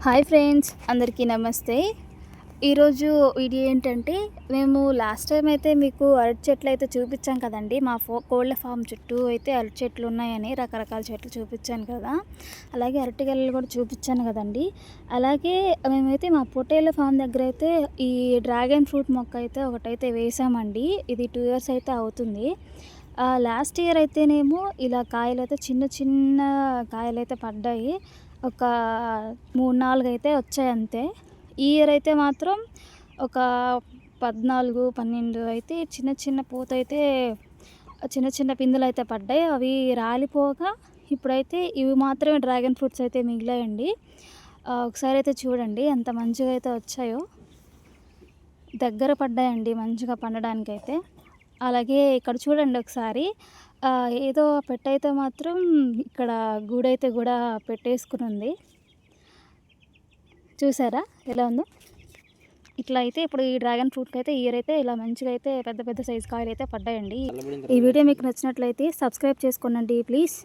Hi friends, అందరికీ నమస్తే. ఈరోజు వీడియో ఏంటంటే, మేము లాస్ట్ టైం అయితే మీకు అరటి చెట్లు అయితే చూపించాం కదండి. మా కోళ్ళ ఫామ్ చుట్టూ అయితే అరటి చెట్లు ఉన్నాయని రకరకాల చెట్లు చూపించాను కదా. అలాగే అరటిగెలలు కూడా చూపించాను కదండి. అలాగే మేమైతే మా పొట్టేళ్ళ ఫామ్ దగ్గర అయితే ఈ డ్రాగన్ ఫ్రూట్ మొక్క అయితే ఒకటైతే వేసామండి. ఇది 2 ఇయర్స్ అయితే అవుతుంది. లాస్ట్ ఇయర్ అయితేనేమో ఇలా కాయలైతే చిన్న చిన్న కాయలైతే పడ్డాయి. ఒక 3, 4 అయితే వచ్చాయి అంతే. ఈ ఇయర్ అయితే మాత్రం ఒక 14, 12 అయితే చిన్న చిన్న పూతైతే చిన్న చిన్న పిందులైతే పడ్డాయి. అవి రాలిపోగా ఇప్పుడైతే ఇవి మాత్రమే డ్రాగన్ ఫ్రూట్స్ అయితే మిగిలాయండి. ఒకసారి అయితే చూడండి ఎంత మంచిగా అయితే వచ్చాయో. దగ్గర పడ్డాయండి మంచిగా పండడానికైతే. అలాగే ఇక్కడ చూడండి ఒకసారి. ఏదో పెట్టయితే మాత్రం ఇక్కడ గూడైతే కూడా పెట్టేసుకునుంది. చూసారా ఎలా ఉందో? ఇట్లా అయితే ఇప్పుడు ఈ డ్రాగన్ ఫ్రూట్కి అయితే ఇయర్ అయితే ఇలా మంచిగా అయితే పెద్ద పెద్ద సైజు కాయలు అయితే పడ్డాయండి. ఈ వీడియో మీకు నచ్చినట్లయితే సబ్స్క్రైబ్ చేసుకోండి ప్లీజ్.